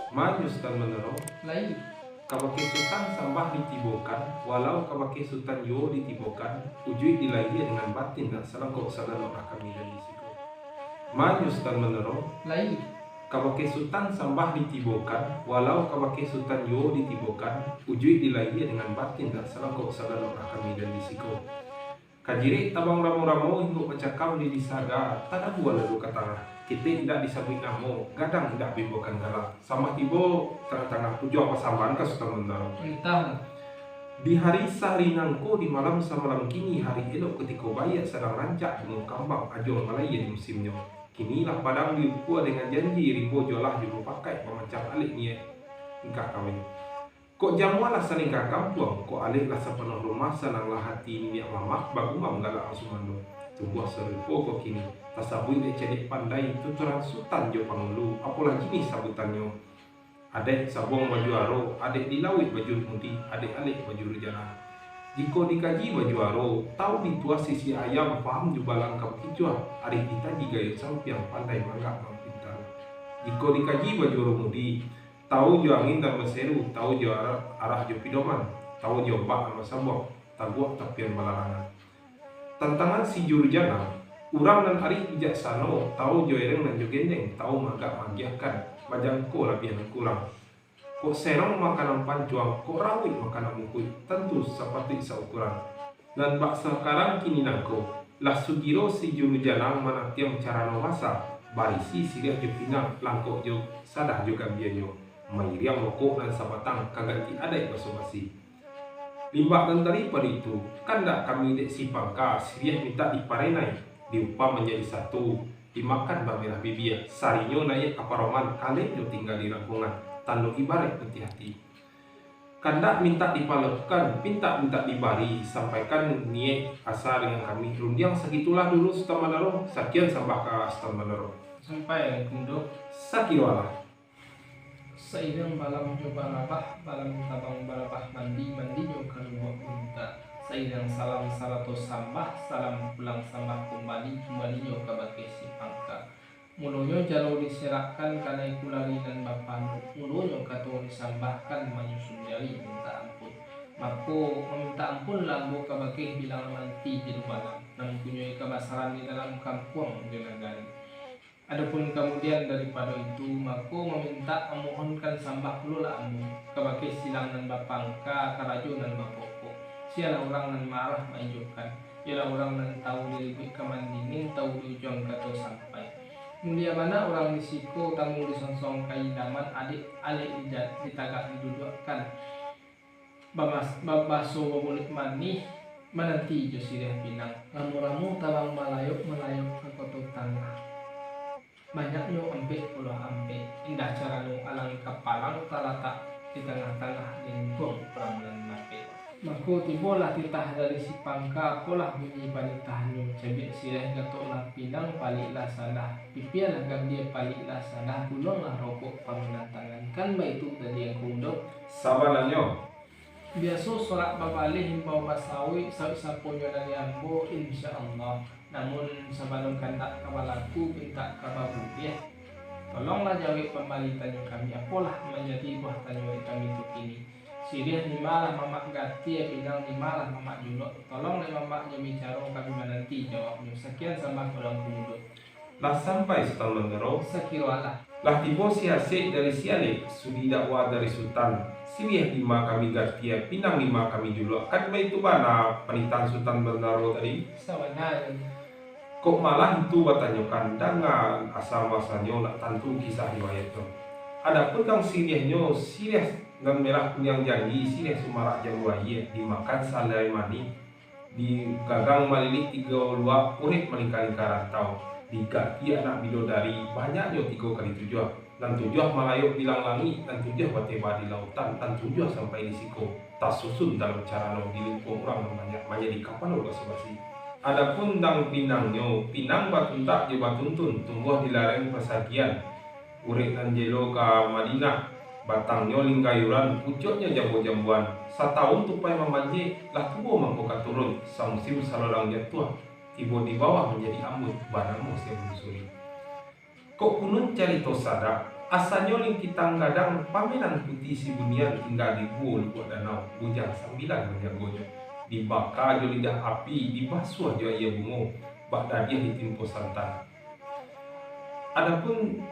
Manyus dan menero, Lain. kabake sultan sambah ditibokan, walau kabake sultan yo ditibokan, ujui dilahir dengan batin dan selangkok sadano kami dan disiko. Manyus dan menero, Lain. kabake sultan sambah ditibokan, walau kabake sultan yo ditibokan, ujui dilahir dengan batin dan selangkok sadano kami dan disiko. Kajiri tabang ramo-ramo hingga pecakam di disaga, tak ada buah lalu ke tengah. Kita tidak disabui namo, gadang tidak bimbokan galak. Sama tibo tengah-tengah tujuan pasaman ke sultan mendaro. Entah. Di hari sarinangko di malam samalam kini hari elok ketika bayat sedang rancak dengan kambang ajol Malaya di musimnya. Kinilah padang diukua dengan janji rimbo jolah juru pakai pemacam alik niat engkau kawin. Kok jamualah saling kampung, kok aliklah sepenuh rumah senanglah hati minyak mamak bagumam galak asumando. Tubuh serupo kok kini, tasabui dek cedek pandai tuturan sultan jo pangulu, apalagi nih sabutannya. Adek sabong baju aro, adek dilawit baju putih, adek alik baju rujana. Jika dikaji baju aro, tahu ditua sisi ayam paham jubalang kau kicua, hari kita digayut sampiang pandai manggak mampintar. Jika dikaji baju rumudi, tahu jo angin dan meseru, tahu jo arah jo pidoman, tahu jo bak sama sabok, tabuak tapian balarangan. Tantangan si jurujana, urang dan arif bijaksana, tahu jo ereng dan jo gendeng, tahu magak magiakan, majangko labian kurang. Kok serong makanan pancuang, kok rawit makanan mukui, tentu seperti seukuran. Dan bak sekarang kini nangko, lah sugiro si jurujana mana tiang cara nomasa, barisi siria jo pinang, langkok jo sadah juga bianyo. Mairiang rokok dan sabatang kagak diadai basa-basi. Limbah dan daripada itu, kan dak kami dek si pangka siriah minta diparenai, diupah menjadi satu, dimakan bamerah bibia, sarinyo naik aparoman kalian jo tinggal di rampungan, tanduk ibarat putih hati. Kan dak minta dipalekkan, minta dibari, sampaikan niat asa dengan kami. Rundiang segitulah dulu Sultan Manaro, sekian sambah ke Sultan Manaro. Sampai kundo. Sakiwalah. Seiring balam coba rabah, balam tabang barabah mandi jo kalubok unta. Seiring salam saratus sambah, salam pulang sambah kembali jo kabake si pangka. Mulunyo jalo diserahkan karena ikulari dan bapan. Mulunyo kato disambahkan menyusun jali minta ampun. Mako meminta ampun lambo kabake bilang manti di malam. Namun punya kebasaran di dalam kampung jenagari. Adapun kemudian daripada itu, mako meminta memohonkan sambah pula amu kabake silang dan bapangka karajo dan bapoko. Sialah orang nan marah menunjukkan, ialah orang nan tahu diri kemandingin, tahu ujung kato sampai. Mulia mana orang disiko tamu disonsong kaidaman adik alik ditagak didudukkan. Babaso babulik manih menanti jo sirih pinang. Ramu-ramu tabang melayuk ke kotok tanah. Banyaknya ampe pulau ampe, indah cara nu alang kapalang talatak di tengah-tengah lingkung perambulan mape. Mako tibolah titah dari si pangka, polah bunyi panitahannya cebek sireh gatok pinang paliklah salah, pipian agak dia paliklah salah, bulonglah rokok panggilan tangan, kan itu tadi yang kundok. Sabananyo. Biasa sorak babalih himbau basawi sapunyo dari ambo insya Allah. Namun sebelum kandak kepalaku minta kababu ya. Tolonglah jawab pembalitannya kami apalah menjadi buah tanya kami itu kini. Sirih limalah mamak gati ya bilang limalah mamak julok. Tolonglah mamaknya bicara kami nanti jawabnya. Sekian sama tolong dulu. Lah sampai Sultan Manggaro, Sekiranya lah tibo si asik dari siale, sudi dakwah dari Sultan. Siriah lima kami gartia, pinang lima kami julok. Kan itu bana penitan Sultan Manggaro tadi. sawangan. Kok malah itu batanyokan dengan asal masanya nak tentu kisah riwayat itu. Adapun kang siriahnya siriah dan merah punyang janji siriah sumarak jambuaya dimakan salai mani di gagang malilik 3 luak urip melingkar-lingkar rantau digati anak bidodari banyaknya 3 kali 7 dan 7 melayuk di langlangi dan 7 bateba di lautan dan 7 sampai di siko tak susun dalam cara no di lingkung orang banyak menjadi kapan udah sebasi. Adapun dang pinangnya, pinang batuntak je batuntun, tumbuh di lereng pesakian. Urik dan jelo ke Madinah, batangnya linggayuran, pucuknya jambu-jambuan. Setahun tupai memanje, lah tubuh mangkoka turun, samsim salorang jatuh. Tiba di bawah menjadi ambut, barang musim menyusuri. Kok kunun cari tosada, Asalnya ling kita gadang paminan putih si bunian tinggal di buah danau bujang sambilan menjagonya. Dibakar jo lidah api, dibasuh jo ia bungo, bak dia ditimpo santan. Adapun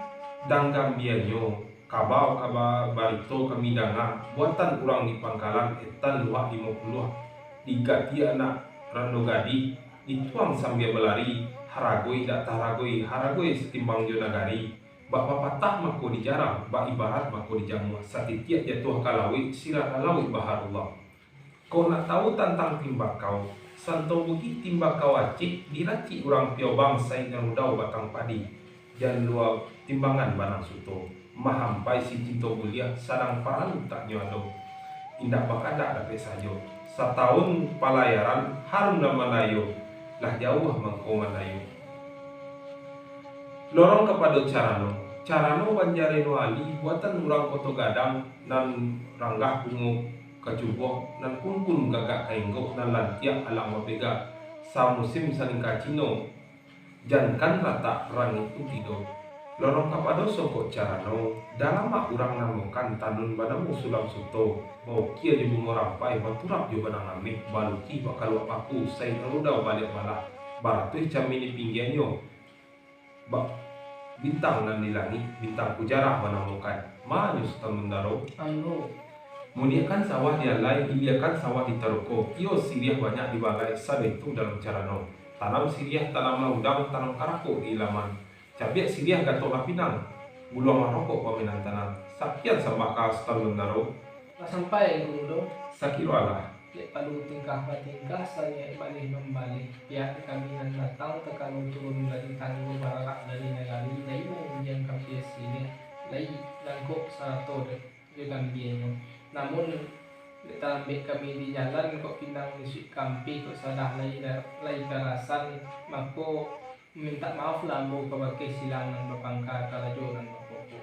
danggam bianyo, kabau barito kami danga, buatan urang di Pangkalan etan 250. Digati anak rando gadi, dituang sambil belari, haragoi dak haragoi setimbang jo nagari. Bak papatah mako dijarang, bak ibarat mako dijamu. Satitiak jatuh kalawi, sirah kalawi baharullah. Kau nak tahu tentang timbakau? Santo buki timbakau acik diraci urang piobang saing ngarudau batang padi. Jan luar timbangan banang suto. Mahampai si cinto mulia sarang paralu tak nyoado. Indah bakada dapat sajo. Setahun palayaran harum dan Malayo. Lah jauh mangko Malayo. Lorong kepada Carano banjare no ali buatan urang koto gadang nan ranggah bungo kacuboh nan kunkun gagak kainggok nan lantiak alang mapega sa musim saling kacino jankan rata rangit utido. Lorong kepada sokok Carano dalam mak urang namukan tanun banamu sulam suto mau kia je bungo rampai baturap jo banang amik baluki bakal aku say ngarudau balik bala baratuh camini pinggianyo bintang nan di langit, bintang kujarah menemukan Manyus temendaro muniakan sawah di alai, iliakan sawah di Taroko. Iyo siriah banyak di balai, itu dalam Carano. Tanam siriah, tanam laudang, tanam karako di ilaman. Cabiak siriah gatok lapinang, buluang marokok paminan tanam. Sakian sambakal temendaro. Sampai dulu Sakiro Allah. lek palu tingkah saya balik membalik pihak kami yang datang tekan turun dari tangguh barak dari negari lain yang kami sini lain langkok satu dengan biaya namun kita ambil kami di jalan kok pinang musik kampi kok salah lain karasan mako minta maaf lah mau kebagai silangan bapangka kalajoran bapopo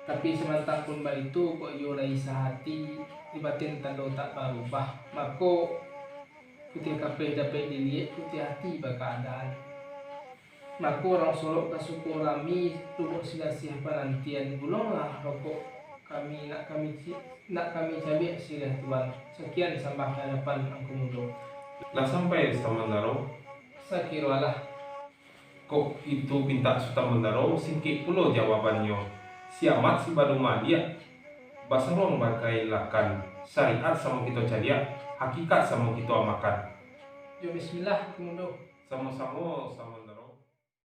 tapi sementara pun itu kok yo lai sehati batin tando tak berubah mako putih kape dapat dilihat putih hati berkeadaan mako orang Solo kasuku rami tunggu silah penantian bulonglah rokok kami nak kami cabai silah tuan sekian sambah hadapan angku mudo Lah sampai Stamandaro sakirwalah kok itu pinta Stamandaro singkit pulo jawabannya siamat si baduma dia basarong bagai lakan syariat sama kita cadia hakikat sama kita amakan yo bismillah mudo sama-sama sama